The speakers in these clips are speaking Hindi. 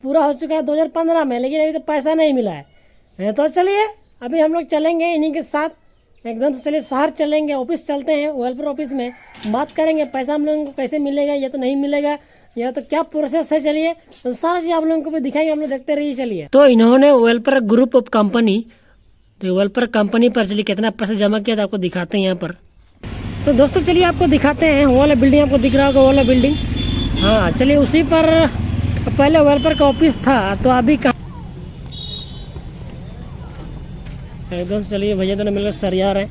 पूरा हो चुका है 2015 में, लेकिन अभी तो पैसा नहीं मिला है। तो चलिए अभी हम लोग चलेंगे इन्हीं के साथ एकदम से, चलिए शहर चलेंगे, ऑफिस चलते हैं, वेलफेयर ऑफिस में बात करेंगे पैसा हम लोगों को कैसे मिलेगा या तो नहीं मिलेगा या तो क्या प्रोसेस है। चलिए तो सारा चीज़ आप लोगों को भी दिखाएंगे, हम लोग देखते रहिए। चलिए तो इन्होंने वेलफेयर ग्रुप ऑफ कंपनी, तो वेलफेयर कंपनी पर चलिए कितना पैसा जमा किया था आपको दिखाते हैं यहाँ पर। तो दोस्तों चलिए आपको दिखाते हैं, वो वाला बिल्डिंग आपको दिख रहा होगा, वो वाला बिल्डिंग, हाँ चलिए उसी पर पहले वेलफेयर का ऑफिस था। तो अभी कहाँ एकदम चलिए भैया दोनों मिलकर सरिया रहे।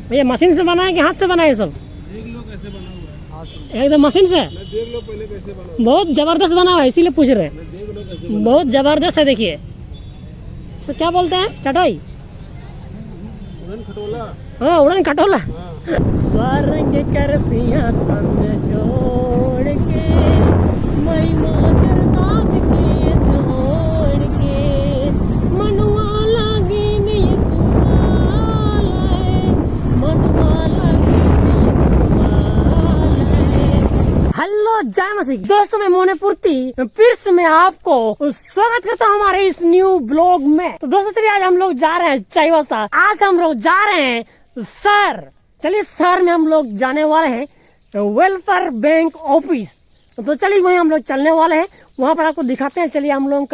भैया मशीन से बना है कि हाथ से बना है सब? देख लो कैसे बना हुआ है, एकदम मशीन से देख लो पहले कैसे बना हुआ बहुत जबरदस्त बना हुआ है, इसीलिए पूछ रहे हैं। है, देख लो कैसे बहुत जबरदस्त है। देखिए इसको क्या बोलते हैं, चटाई? उड़न खटोला। हाँ उड़न खटोला। हाँ। स्वर्ग कर सिंहासन छोड़ के मैं मातर ताज के छोड़ के मनुआ लागे नहीं सुहाल है, मनुआ लागे नहीं सुहाल है। हेलो जय मसीह दोस्तों, मैं मोने पूर्ति फिर से मैं आपको स्वागत करता हूँ हमारे इस न्यू ब्लॉग में। तो दोस्तों चलिए आज हम लोग जा रहे हैं चाईबासा, आज हम लोग जा रहे हैं सर। चलिए शहर में हम लोग जाने वाले हैं वेलफेयर बैंक ऑफिस। तो चलिए वहीं हम लोग चलने वाले हैं, वहाँ पर आपको दिखाते हैं। चलिए हम लोग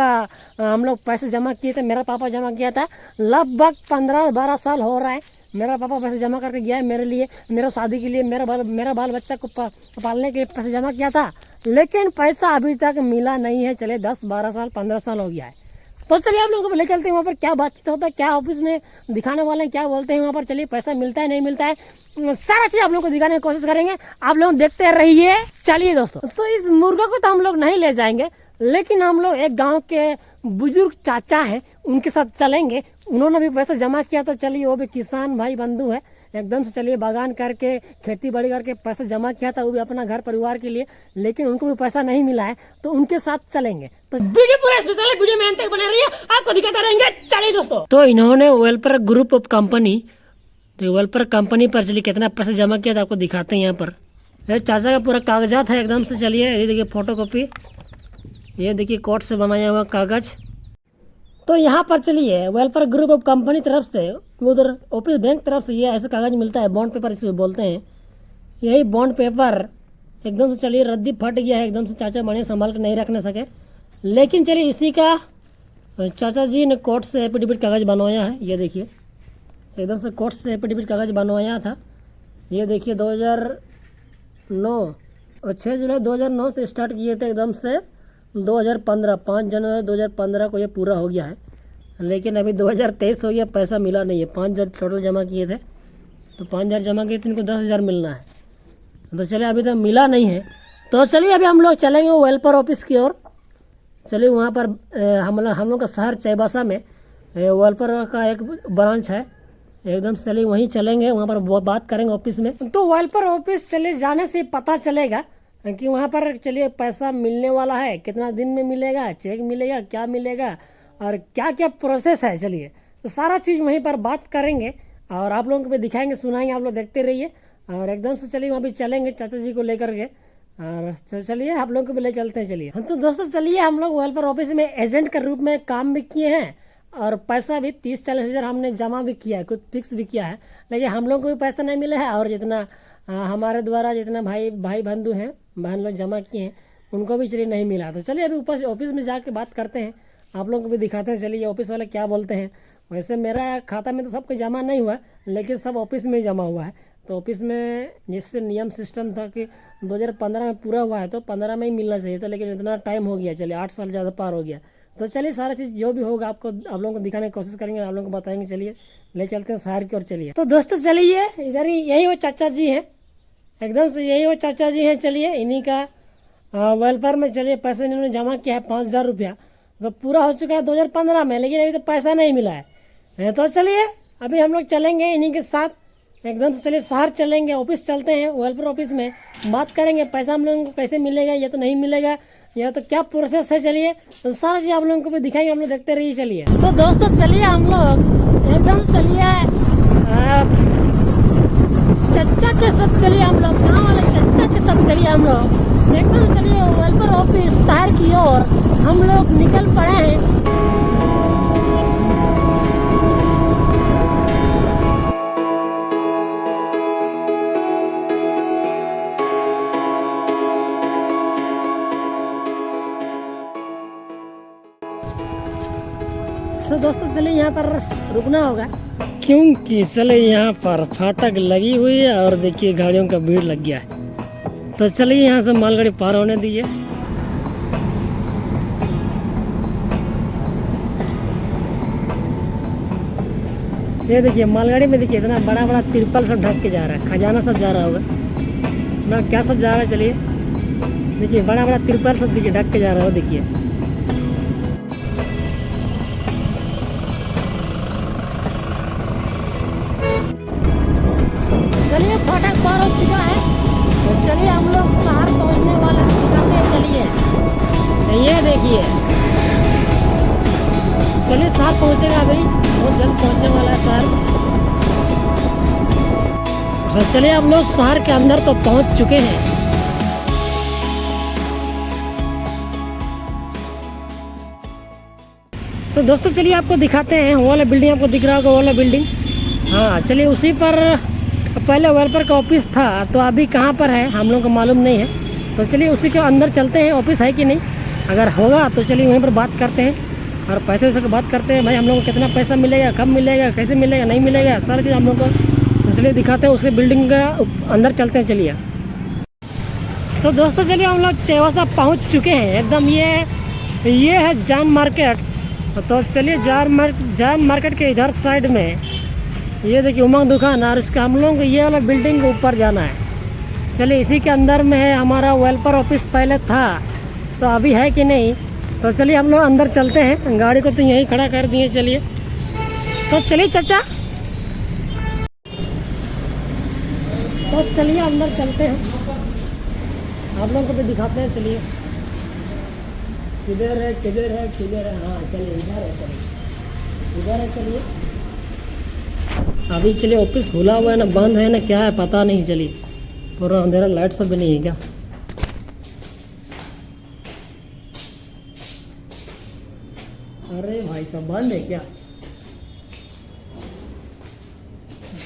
पैसे जमा किए थे, मेरा पापा जमा किया था, लगभग 15-12 साल हो रहा है मेरा पापा पैसे जमा करके गया है मेरे लिए, मेरा शादी के लिए, मेरा बाल बच्चा को पालने के लिए पैसे जमा किया था, लेकिन पैसा अभी तक मिला नहीं है। चलिए 10-12 साल 15 साल हो गया है। तो चलिए आप लोगों को ले चलते हैं वहाँ पर, क्या बातचीत होता है, क्या ऑफिस में दिखाने वाले हैं, क्या बोलते हैं वहाँ पर। चलिए पैसा मिलता है नहीं मिलता है, सारा चीज आप लोगों को दिखाने की कोशिश करेंगे, आप लोग देखते रहिए। चलिए दोस्तों, तो इस मुर्गा को तो हम लोग नहीं ले जाएंगे, लेकिन हम लोग एक गांव के बुजुर्ग चाचा हैं उनके साथ चलेंगे। उन्होंने भी पैसा जमा किया था, चलिए वो भी किसान भाई बंधु है एकदम से। चलिए बागान करके खेती बाड़ी करके पैसा जमा किया था, वो भी अपना घर परिवार के लिए, लेकिन उनको भी पैसा नहीं मिला है, तो उनके साथ चलेंगे। तो वीडियो पूरा स्पेशल है, वीडियो में अंत तक बने रहिए, आपको दिखाते रहेंगे। चलिए दोस्तों, तो इन्होंने वेलफेयर ग्रुप ऑफ कंपनी, तो वेलफेयर कंपनी पर चलिए कितना पैसा जमा किया था आपको दिखाते हैं यहाँ पर। ये चाचा का पूरा कागजात है एकदम से। चलिए ये देखिए फोटो कॉपी, ये देखिए कोर्ट से बनाया हुआ कागज। तो यहाँ पर चलिए वेलफेयर ग्रुप ऑफ कंपनी तरफ से, उधर ऑफिस बैंक तरफ से ये ऐसे कागज मिलता है, बॉन्ड पेपर इसे बोलते हैं। यही बॉन्ड पेपर एकदम से चलिए रद्दी फट गया है एकदम से, चाचा बने संभाल कर नहीं रखने सके, लेकिन चलिए इसी का चाचा जी ने कोर्ट से एफिडेविट कागज बनवाया है। ये देखिए एकदम से कोर्ट से एफिडेविट कागज बनवाया था। ये देखिए 2009 और 6 जुलाई 2009 से स्टार्ट किए थे, एकदम से 2015 5 जनवरी 2015 को ये पूरा हो गया है, लेकिन अभी 2023 हो गया, पैसा मिला नहीं है। 5,000 टोटल जमा किए थे, तो 5,000 जमा किए थे, इनको 10,000 मिलना है। तो चलिए अभी तक मिला नहीं है। तो चलिए अभी हम लोग चलेंगे वेलफेयर ऑफिस की ओर। चलिए वहाँ पर हम लोग का शहर चाईबासा में वेलफेयर का एक ब्रांच है एकदम से, चलिए वहीं चलेंगे, वहाँ पर बात करेंगे ऑफिस में। तो वेलफेयर ऑफिस चले जाने से पता चलेगा कि वहाँ पर चलिए पैसा मिलने वाला है, कितना दिन में मिलेगा, चेक मिलेगा, क्या मिलेगा और क्या क्या प्रोसेस है। चलिए तो सारा चीज़ वहीं पर बात करेंगे और आप लोगों को भी दिखाएंगे, सुनाएंगे, आप लोग देखते रहिए। और एकदम से चलिए वहाँ भी चलेंगे चाचा जी को लेकर के, और चलिए आप लोगों को भी ले चलते हैं। चलिए तो दोस्तों चलिए हम लोग वेलफेयर ऑफिस में एजेंट के रूप में काम भी किए हैं और पैसा भी 30-40 हज़ार हमने जमा भी किया है, कुछ फिक्स भी किया है, लेकिन हम लोग को भी पैसा नहीं मिला है। और जितना हमारे द्वारा जितना भाई बंधु हैं, बहन लोग जमा किए हैं, उनको भी चलिए नहीं मिला। तो चलिए अभी ऊपर ऑफिस में जाके बात करते हैं, आप लोगों को भी दिखाते हैं। चलिए ऑफिस वाले क्या बोलते हैं। वैसे मेरा खाता में तो सबको जमा नहीं हुआ, लेकिन सब ऑफिस में ही जमा हुआ है। तो ऑफिस में जिससे नियम सिस्टम था कि 2015 में पूरा हुआ है, तो 15 में ही मिलना चाहिए था, लेकिन इतना टाइम हो गया, चलिए 8 साल ज़्यादा पार हो गया। तो चलिए सारा चीज़ जो भी होगा आप लोगों को दिखाने की कोशिश करेंगे, आप लोगों को बताएंगे। चलिए ले चलते हैं शहर की ओर। चलिए तो दोस्तों चलिए इधर ही यही वो चाचा जी हैं, एकदम से यही वो चाचा जी हैं। चलिए इन्हीं का वेलफेयर में चलिए पैसे इन्होंने जमा किया है 5,000 रुपया, तो पूरा हो चुका है 2015 में, लेकिन अभी तो पैसा नहीं मिला है। तो चलिए अभी हम लोग चलेंगे इन्हीं के साथ एकदम से, चलिए शहर चलेंगे, ऑफिस चलते हैं, वेलफेयर ऑफिस में बात करेंगे पैसा हम लोगों को कैसे मिलेगा या तो नहीं मिलेगा या तो क्या प्रोसेस है। चलिए तो सारा चीज़ आप लोगों को भी दिखाएंगे, हम लोग देखते रहिए। चलिए तो दोस्तों चलिए हम लोग एकदम चलिए चच्चा के साथ, चलिए हम लोग गाँव वाले चच्चा के साथ चलिए हम लोग एकदम चलिए वेलफेयर ऑफिस शहर की ओर हम लोग निकल पड़े हैं। तो दोस्तों चलिए यहाँ पर रुकना होगा क्योंकि चले यहाँ पर फाटक लगी हुई है और देखिए गाड़ियों का भीड़ लग गया है। तो चलिए यहाँ से मालगाड़ी पार होने दीजिए। ये देखिए मालगाड़ी में देखिए इतना बड़ा बड़ा तिरपल सब ढक के जा रहा है, खजाना सब जा रहा होगा ना, क्या सब जा रहा है। चलिए देखिए बड़ा बड़ा तिरपल सब देखिए ढक के जा रहा है, देखिए। चलिए फाटक पार हो चुका है, तो चलिए हम लोग शहर पहुंचने वाले हैं। चलिए ये देखिए, चलिए शहर पहुंचेगा अभी, बहुत जल्द पहुंचने वाला है शहर। हाँ चलिए हम लोग शहर के अंदर तो पहुंच चुके हैं। तो दोस्तों चलिए आपको दिखाते हैं, वो वाला बिल्डिंग आपको दिख रहा होगा, वो वाला बिल्डिंग। हाँ चलिए उसी पर पहले वेलफेयर का ऑफिस था, तो अभी कहाँ पर है हम लोग को मालूम नहीं है। तो चलिए उसी के अंदर चलते हैं, ऑफिस है कि नहीं। अगर होगा तो चलिए वहीं पर बात करते हैं और पैसे वैसे की बात करते हैं। भाई हम लोग को कितना पैसा मिलेगा, कब मिलेगा, कैसे मिलेगा, नहीं मिलेगा, सारी चीज़ हम लोग को इसलिए दिखाते हैं। उसके बिल्डिंग का अंदर चलते हैं, चलिए। तो दोस्तों चलिए हम लोग चेवासा पहुँच चुके हैं एकदम। ये है जान मार्केट। तो चलिए जान मार्केट के इधर साइड में ये देखिए उमंग दुकान, और इसका हम लोग को ये वाला बिल्डिंग के ऊपर जाना है। चलिए इसी के अंदर में है हमारा वेलफेयर ऑफिस, पहले था तो अभी है कि नहीं। तो चलिए हम लोग अंदर चलते हैं, गाड़ी को तो यहीं खड़ा कर दिए। चलिए तो चलिए चाचा, तो चलिए अंदर चलते हैं, आप लोगों को भी दिखाते हैं। चलिए किधर है किधर है किधर है, हाँ चलिए इधर है, चलिए इधर है। चलिए अभी चलिए ऑफिस खुला हुआ है ना बंद है ना क्या है पता नहीं। चलिए पूरा अंधेरा, लाइट सब भी नहीं है क्या। अरे भाई सब बंद है क्या।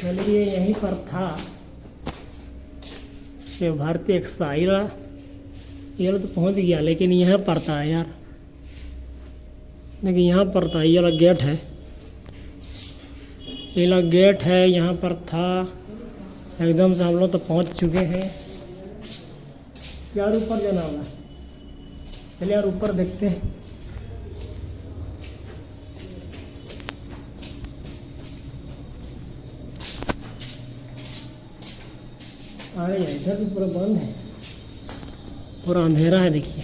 चलिए यहीं पर था ये भारतीय एक शायरा, ये तो पहुंच गया, लेकिन यहाँ पर था यार, देखिए यहाँ पर था, ये वाला गेट है, ये वाला गेट है, यहाँ पर था एकदम से। हम लोग तो पहुँच चुके हैं यार, ऊपर जाना होगा। चलिए यार ऊपर देखते हैं। अरे इधर भी पूरा बंद है, पूरा अंधेरा है। देखिए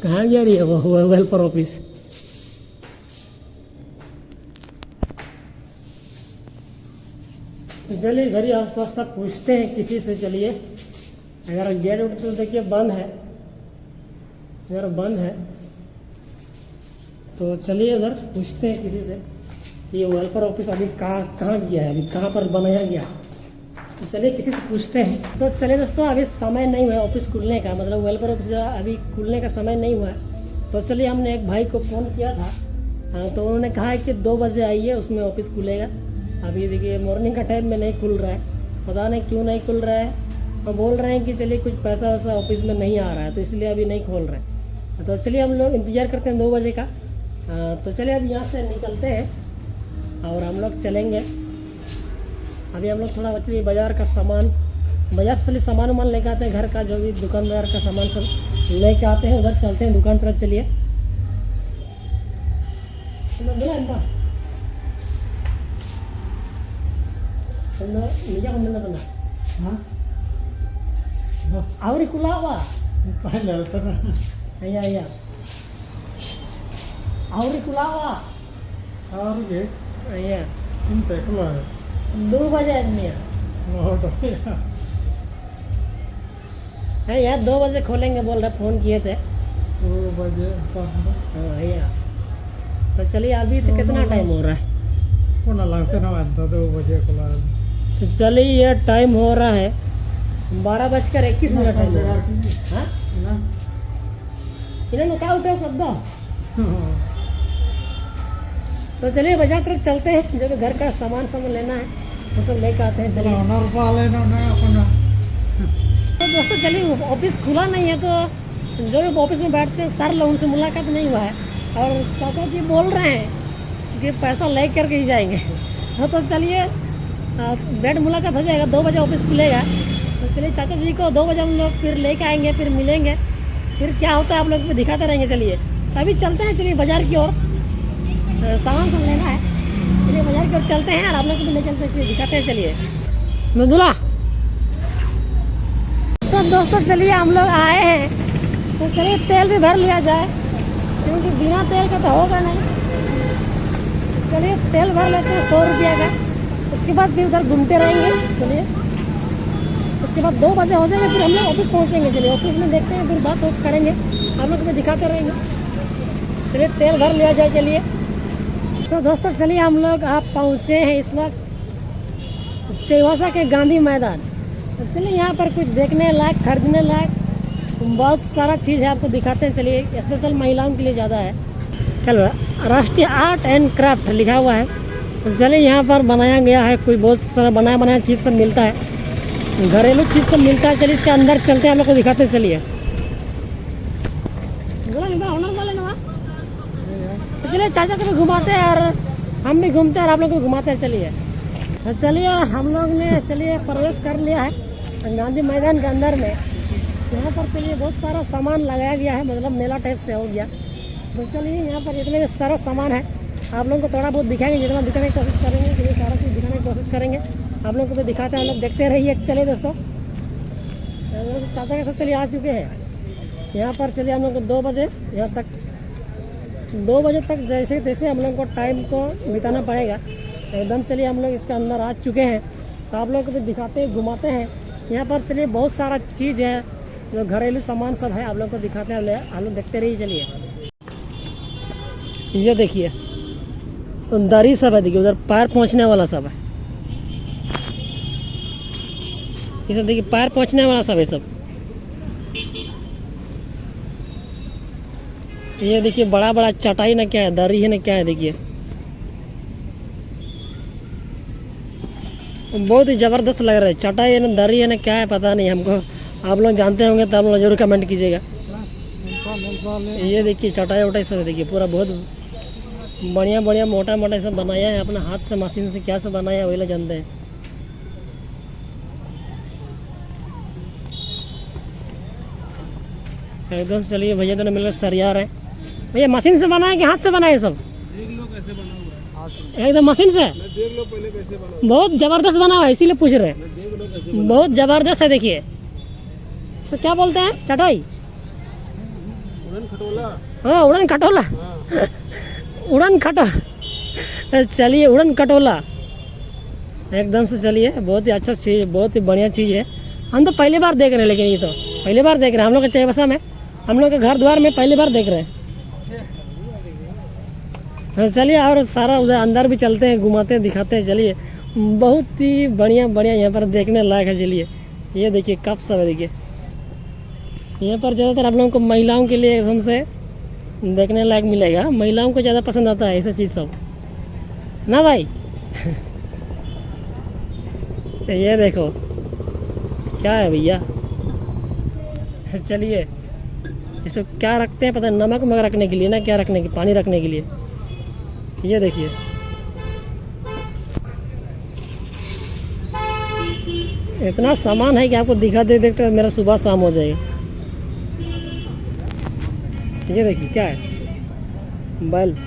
कहाँ जा रही है वो वेलफेयर ऑफिस। चलिए घर ही आसपास तक पूछते हैं किसी से। चलिए अगर गेट उठ तो देखिए बंद है, अगर बंद है तो चलिए उधर पूछते हैं किसी से कि ये वेलफेयर ऑफिस अभी कहाँ गया है, अभी कहाँ पर बनाया गया। तो चलिए किसी से पूछते हैं। तो चलिए दोस्तों अभी समय नहीं हुआ ऑफिस खुलने का, मतलब वेलफेयर ऑफिस अभी खुलने का समय नहीं हुआ है। तो चलिए हमने एक भाई को फ़ोन किया था, तो उन्होंने कहा है कि 2 बजे आइए, उसमें ऑफिस खुलेगा। अभी देखिए मॉर्निंग का टाइम में नहीं खुल रहा है, पता नहीं क्यों नहीं खुल रहा है। और बोल रहे हैं कि चलिए कुछ पैसा वैसा ऑफिस में नहीं आ रहा है, तो इसलिए अभी नहीं खोल रहे हैं। तो चलिए हम लोग इंतज़ार करते हैं 2 बजे का। तो चलिए अब यहाँ से निकलते हैं और हम लोग चलेंगे। अभी हम लोग थोड़ा चलिए बाज़ार का सामान, बाज़ार से चलिए सामान वामान लेके आते हैं, घर का जो भी दुकानदार का सामान सब लेके आते हैं। उधर चलते हैं दुकान तरफ। चलिए Auri kulawa. Iya. Auri kulawa. Auri Iya. inte kulawa. 2 बजे आदमी है यार, 2 बजे खोलेंगे बोल रहे, फ़ोन किए थे 2 बजे। हाँ भैया। तो चलिए अभी तो कितना टाइम हो रहा है। Kung nalang sa naman, 2 बजे खुला। तो चलिए ये टाइम हो रहा है 12:21 है। बेकार कीजिए हाँ ना। इन्होंने क्या उठे कर दो। तो चलिए बाजार तरफ चलते हैं, जो भी घर का सामान लेना है वो सब लेकर आते हैं। चलिए तो दोस्तों चलिए, ऑफिस खुला नहीं है तो जो भी ऑफिस में बैठते हैं सर लोग, उनसे मुलाकात नहीं हुआ है और चाचा जी बोल रहे हैं कि पैसा ले करके ही जाएंगे। हाँ तो चलिए बैठ मुलाकात हो जाएगा, 2 बजे ऑफिस खुलेगा। तो चलिए चाचा जी को 2 बजे हम लोग फिर लेकर आएंगे, फिर मिलेंगे, फिर क्या होता है आप लोग को दिखाते रहेंगे। चलिए अभी चलते हैं, चलिए बाजार की ओर, सामान सब लेना है। चलिए बाजार की ओर चलते हैं और आप लोग को भी ले चलते हैं, दिखाते हैं। चलिए नंदुला। तो दोस्तों चलिए हम लोग आए हैं, तो चलिए तेल भी भर लिया जाए, क्योंकि बिना तेल का तो होगा नहीं। चलिए तेल भर लेते हैं 100 रुपये का, उसके बाद फिर उधर घूमते रहेंगे। चलिए उसके बाद 2 बजे हो जाएंगे, फिर हम लोग ऑफिस पहुँचेंगे। चलिए ऑफिस में देखते हैं, फिर बात करेंगे, आप लोग को भी दिखाते रहेंगे। चलिए तेल भर लिया जाए। चलिए तो दोस्तों चलिए हम लोग आप पहुँचे हैं इस वक्त चौवासा के गांधी मैदान। तो चलिए यहाँ पर कुछ देखने लायक, खरीदने लायक बहुत सारा चीज़ है, आपको दिखाते हैं। चलिए स्पेशल महिलाओं के लिए ज़्यादा है। चलो राष्ट्रीय आर्ट एंड क्राफ्ट लिखा हुआ है। तो चलिए यहाँ पर बनाया गया है, कोई बहुत सारा बनाया चीज़ सब मिलता है, घरेलू चीज़ सब मिलता है। चलिए इसके अंदर चलते हैं, हम लोग को दिखाते हैं। चलिए तो चलिए चाचा को भी घुमाते हैं और हम भी घूमते हैं और आप लोग को घुमाते हैं। चलिए तो चलिए हम लोग ने चलिए प्रवेश कर लिया है गांधी मैदान के अंदर में। यहाँ पर चलिए बहुत सारा सामान लगाया गया है, मतलब मेला टाइप से हो गया। तो चलिए यहाँ पर इतने भी सारा सामान है, आप लोगों को थोड़ा बहुत दिखाएंगे, जितना दिखाने की कोशिश करेंगे। चलिए सारा चीज़ दिखाने की कोशिश करेंगे, आप लोगों को भी दिखाते हैं, हम लोग देखते रहिए। चलिए दोस्तों हम लोग चाचा के साथ चलिए आ चुके हैं यहाँ पर। चलिए हम लोग को 2 बजे यहाँ तक, 2 बजे तक जैसे तैसे हम लोग को टाइम को बिताना पड़ेगा एकदम। चलिए हम लोग इसके अंदर आ चुके हैं, तो आप लोग को भी दिखाते हैं, घुमाते हैं। यहाँ पर चलिए बहुत सारा चीज़ है, जो घरेलू सामान सब है, आप लोग को दिखाते हैं, आप लोग देखते रहिए। चलिए ये देखिए दरी सब है, देखिए उधर पैर पहुँचने वाला सब है, ये सब देखिए पैर पहुँचने वाला सब है सब। ये देखिए बड़ा बड़ा चटाई ना क्या है, दरी है ना क्या है, देखिए बहुत ही ज़बरदस्त लग रहा है। चटाई है ना दरी है ना क्या है पता नहीं हमको, आप लोग जानते होंगे तो आप लोग जरूर कमेंट कीजिएगा। ये देखिए चटाई वटाई सब देखिए पूरा बहुत बढ़िया बढ़िया मोटा मोटा सब बनाया है, अपना हाथ से मशीन से क्या सब बनाया है वही लोग जानते हैं। एकदम चलिए भैया दोनों मिलकर सरिया रहे हैं। भैया मशीन से बनाया कि हाथ से बनाया सब? देख लो कैसे बना हुआ है, एकदम मशीन से देख लो पहले कैसे बना बहुत ज़बरदस्त बना हुआ है, इसीलिए पूछ रहे हैं। देख लो कैसे बहुत ज़बरदस्त है। देखिए इसको क्या बोलते हैं? चटाई? उड़न खटोला। हाँ उड़न खटोला। उड़न खटोला। चलिए उड़न खटोला एकदम से। चलिए बहुत ही अच्छा चीज़, बहुत ही बढ़िया चीज़ है। हम तो पहली बार देख रहे हैं, लेकिन ये तो पहली बार देख रहे हैं हम लोग के चौबसा में, हम लोग के घर द्वार में पहली बार देख रहे हैं। चलिए और सारा उधर अंदर भी चलते हैं, घुमाते हैं, दिखाते हैं। चलिए बहुत ही बढ़िया बढ़िया यहाँ पर देखने लायक है। चलिए ये देखिए कप सब है, देखिए यहाँ पर ज़्यादातर आप लोगों को महिलाओं के लिए एकदम से देखने लायक मिलेगा, महिलाओं को ज़्यादा पसंद आता है ऐसा चीज़ सब ना भाई। ये देखो क्या है भैया, चलिए इसे क्या रखते हैं पता नहीं, नमक मग रखने के लिए ना क्या रखने के, पानी रखने के लिए। ये देखिए इतना सामान है कि आपको दिखाते देखते मेरा सुबह शाम हो जाएगा। ये देखिए क्या है, बल्ब।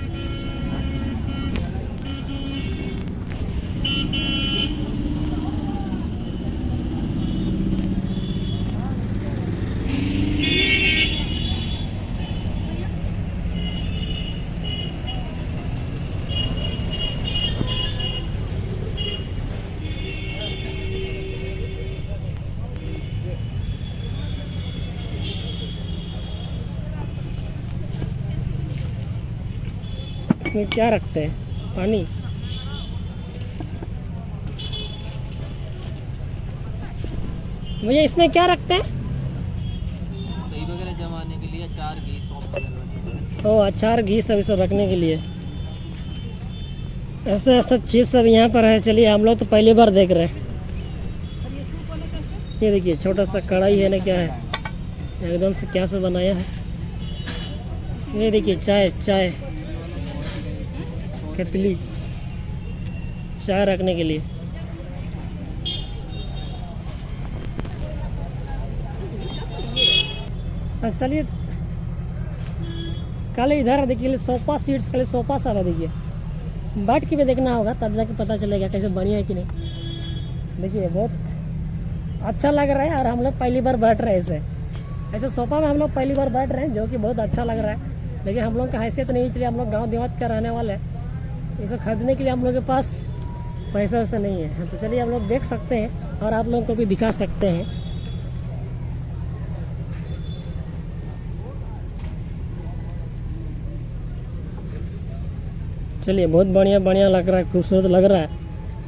इसमें क्या रखते हैं? पानी। भैया इसमें क्या रखते हैं? दही वगैरह जमाने के लिए, अचार घी सौंफ वगैरह रखने के लिए। ओ अचार घी सब सब रखने के लिए ऐसा ऐसा चीज़ सब यहाँ पर है। चलिए हम लोग तो पहली बार देख रहे हैं। ये देखिए छोटा सा कढ़ाई है ना, क्या है एकदम से क्या से बनाया है। ये देखिए चाय चाय केतली, चाय रखने के लिए। चलिए कल इधर देखिए सोफा सीट्स, कल सोफा सा है, देखिए बैठ के भी देखना होगा तब जाके पता चलेगा कैसे बढ़िया है कि नहीं। देखिए बहुत अच्छा लग रहा है और हम लोग पहली बार बैठ रहे हैं ऐसे सोफा में। हम लोग पहली बार बैठ रहे हैं जो कि बहुत अच्छा लग रहा है। लेकिन हम लोग का हैसियत नहीं, इसलिए हम लोग गांव देहात का रहने वाले हैं। इसे खरीदने के लिए हम लोग के पास पैसा वैसा नहीं है। तो चलिए हम लोग देख सकते हैं और आप लोगों को भी दिखा सकते हैं। चलिए बहुत बढ़िया बढ़िया लग रहा है, खूबसूरत लग रहा है।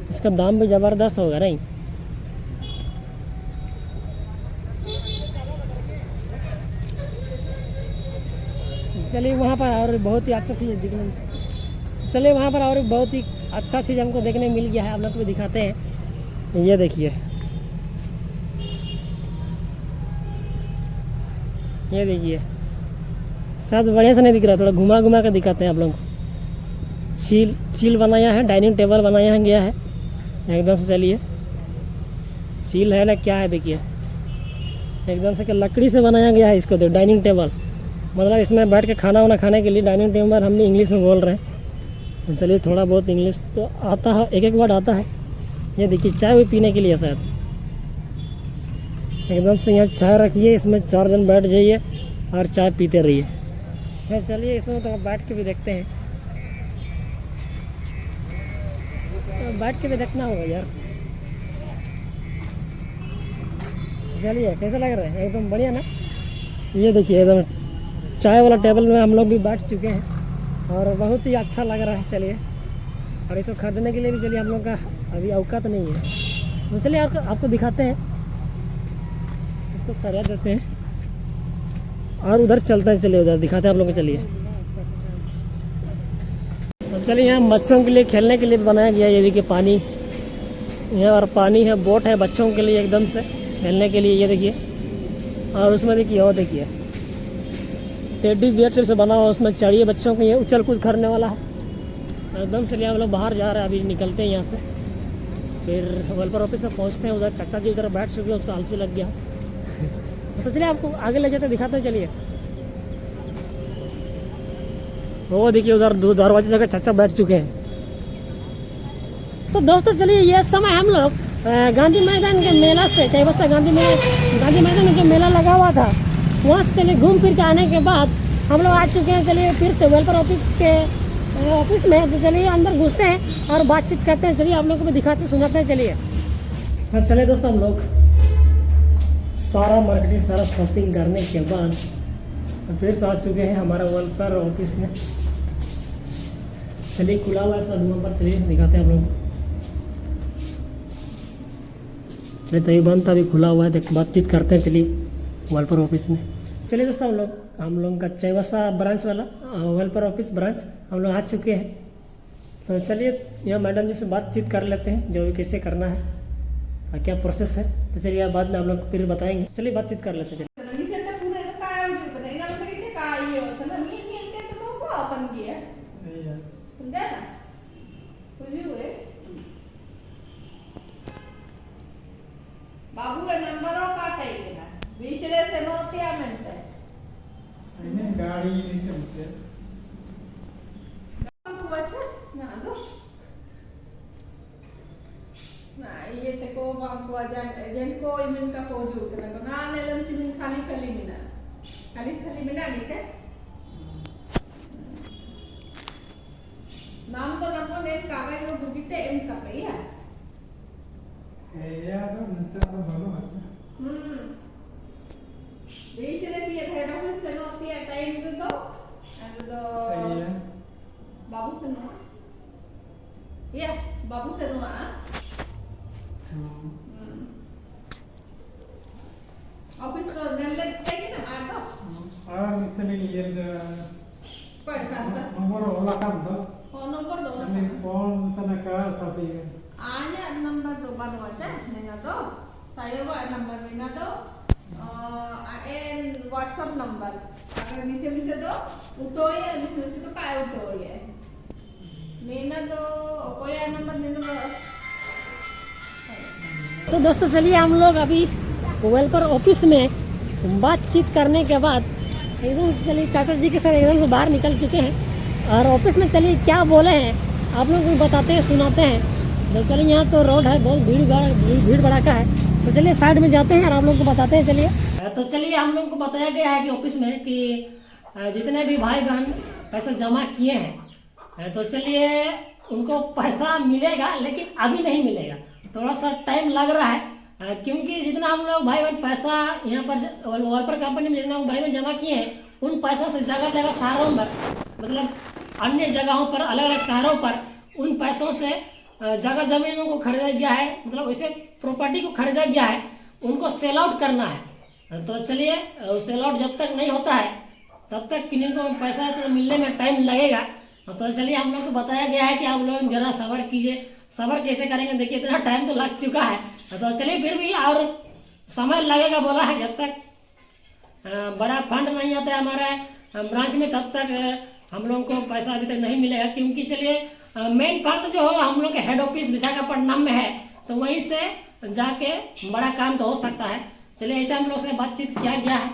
इसका दाम भी ज़बरदस्त होगा नहीं? चलिए वहाँ पर और बहुत ही अच्छा चीज़ दिखने में, चलिए वहाँ पर और बहुत ही अच्छा चीज़ हमको देखने मिल गया है। आप लोग को भी दिखाते हैं। ये देखिए, ये देखिए शायद बढ़िया से नहीं दिख रहा, थोड़ा घुमा घुमा कर दिखाते हैं आप लोगों को। चील बनाया है, डाइनिंग टेबल बनाया गया है एकदम से। चलिए चील है ना क्या है, देखिए एकदम से लकड़ी से बनाया गया है इसको। तो डाइनिंग टेबल मतलब इसमें बैठ के खाना वाना खाने के लिए डाइनिंग टेबल हम भी इंग्लिश में बोल रहे हैं। तो चलिए थोड़ा बहुत इंग्लिश तो आता है, एक एक वर्ड आता है। ये देखिए चाय भी पीने के लिए शायद एकदम से यहाँ चाय रखिए, इसमें 4 जन बैठ जाइए और चाय पीते रहिए। चलिए इसमें तो बैठ के भी देखते हैं, तो बैठ के भी देखना होगा यार। चलिए कैसा लग रहा है, एकदम बढ़िया ना। ये देखिए एकदम चाय वाला टेबल में हम लोग भी बैठ चुके हैं और बहुत ही अच्छा लग रहा है। चलिए और इसको खरीदने के लिए भी चलिए हम लोग का अभी औकात नहीं है। तो चलिए आपको दिखाते हैं, इसको सरिया देते हैं और उधर चलते हैं। चलिए उधर दिखाते हैं आप लोग को। चलिए तो चलिए यहाँ बच्चों के लिए खेलने के लिए बनाया गया है। ये देखिए पानी यहाँ और पानी है, बोट है बच्चों के लिए एकदम से खेलने के लिए। ये देखिए और उसमें देखिए और देखिए टेडी बियर से बना हुआ, उसमें चढ़िए बच्चों को। ये उछल कूद करने वाला है एकदम। चलिए हम लोग बाहर जा रहे हैं, अभी निकलते हैं यहाँ से, फिर वेलफेयर ऑफिस में पहुँचते हैं। उधर चाचा जी उधर बैठ चुके हैं, उसका आलसी लग गया। तो चलिए आपको आगे ले जाते दिखाते हैं। चलिए वो देखिए उधर दरवाजे जगह चाचा बैठ चुके हैं। तो दोस्तों चलिए ये समय हम लोग गांधी मैदान के मेला से, चाईबासा गांधी मैदान में जो मेला लगा हुआ था वहाँ से चलिए घूम फिर के आने के बाद हम लोग आ चुके हैं। चलिए फिर से वेलफेयर ऑफिस में। तो चलिए अंदर घुसते हैं और बातचीत करते हैं। चलिए आप लोग को भी दिखाते सुनाते हैं। चलिए हाँ चलिए दोस्तों, हम लोग सारा मार्केटिंग सारा शॉपिंग करने के बाद फिर से आ चुके हैं हमारा वेलफेयर ऑफिस में। चलिए खुला हुआ है सब वहाँ पर, चलिए दिखाते हैं आप लोग। चलिए तभी बंद था, अभी खुला हुआ है, देख बातचीत करते हैं। चलिए वेलफेयर ऑफिस में। चलिए दोस्तों हम लोग का चाईबासा ब्रांच वाला वेलफेयर ऑफिस ब्रांच हम लोग आ चुके हैं। तो चलिए यहाँ मैडम जी से बातचीत कर लेते हैं, जो भी कैसे करना है और क्या प्रोसेस है। तो चलिए बाद में आप लोग फिर बताएंगे। चलिए बातचीत कर लेते हैं। बाबू का नंबर और काट है ना बीचले से नोटिया मिलता है इन्हें गाड़ी नहीं चलते बाबू अच्छा ना दो ना ये ते को बाबू आजा जन को इनका का को जो करना ना ने लम चिन खाली मिना नीचे नाम तो नंबर ने कागज को बुकिते एम का भैया यार मिलता है बोलो बीचले चाहिए हेड ऑफिस से नोटी है टाइम दो एंड दो बाबू से नो बाबू से no sini yen Kok santai? nomor olah kan tuh. Oh, nomor do. Ini phone tenaga sapi. Anya nomor do baru aja, nena do. Saya buat nomor nena do. AN WhatsApp number. Agar bisa do, uto ya, bisa itu kayak uto ya. Nena do, कोई नंबर नena do. तो दोस्तों चलिए हम लोग अभी वेलफेयर ऑफिस में बातचीत करने के बाद एकदम से चलिए चाचा जी के साथ एकदम से बाहर निकल चुके हैं और ऑफिस में चलिए क्या बोले हैं आप लोग को बताते हैं सुनाते हैं। तो चलिए यहाँ तो रोड है, बहुत भीड़ भड़ाका है, तो चलिए साइड में जाते हैं और आप लोग को बताते हैं। चलिए तो चलिए हम लोग को बताया गया है कि ऑफिस में कि जितने भी भाई बहन पैसा जमा किए हैं तो चलिए उनको पैसा मिलेगा, लेकिन अभी नहीं मिलेगा, थोड़ा सा टाइम लग रहा है क्योंकि जितना हम लोग भाई बहन पैसा यहाँ पर वेलफेयर कंपनी में जितना भाई बहन जमा किए हैं उन पैसों से जगह जगह शहरों पर मतलब अन्य जगहों पर अलग अलग शहरों पर उन पैसों से जगह जमीनों को खरीदा गया है, मतलब वैसे प्रॉपर्टी को खरीदा गया है, उनको सेल आउट करना है। तो चलिए सेल आउट जब तक नहीं होता है तब तक किन्हीं को पैसा तो मिलने में टाइम लगेगा। तो चलिए हम लोग को बताया गया है कि आप लोग जरा सब्र कीजिए। सब्र कैसे करेंगे, देखिए इतना टाइम तो लग चुका है, तो चलिए फिर भी और समय लगेगा बोला है, जब तक बड़ा फंड नहीं आता है हमारा ब्रांच में तब तक हम लोग को पैसा अभी तक नहीं मिलेगा। क्योंकि चलिए मेन फंड जो है हम लोग के हेड ऑफिस विशाखापट्टनम में है, तो वहीं से जाके बड़ा काम तो हो सकता है। चलिए ऐसे हम लोग से बातचीत किया गया है,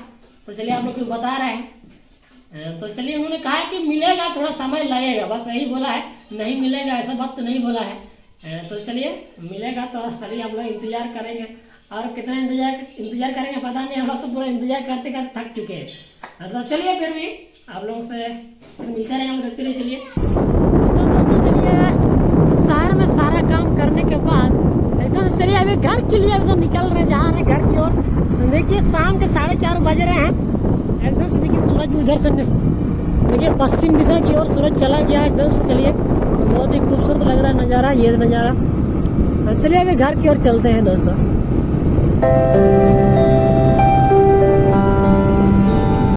तो चलिए आप लोग को बता रहे हैं। तो चलिए उन्होंने कहा है कि मिलेगा, थोड़ा समय लगेगा, बस यही बोला है, नहीं मिलेगा ऐसा बात तो नहीं बोला है। तो चलिए मिलेगा तो चलिए हम लोग इंतजार करेंगे, और कितना इंतजार करेंगे पता नहीं, हम लोग तो पूरा इंतजार करते करते थक चुके हैं। तो चलिए फिर भी आप लोगों से मिलते रहेंगे, हम देखते रहिए। चलिए तो दोस्तों चलिए शहर में सारा काम करने के बाद एकदम चलिए अभी घर के लिए एकदम निकल रहे, जा रहे घर की ओर। देखिए शाम के 4:30 बज रहे हैं, एकदम से देखिए सूरज भी उधर से देखिए पश्चिम दिशा की ओर सूरज चला गया एकदम से। चलिए बहुत ही खूबसूरत लग रहा है नज़ारा, ये नज़ारा। चलिए अभी घर की ओर चलते हैं दोस्तों।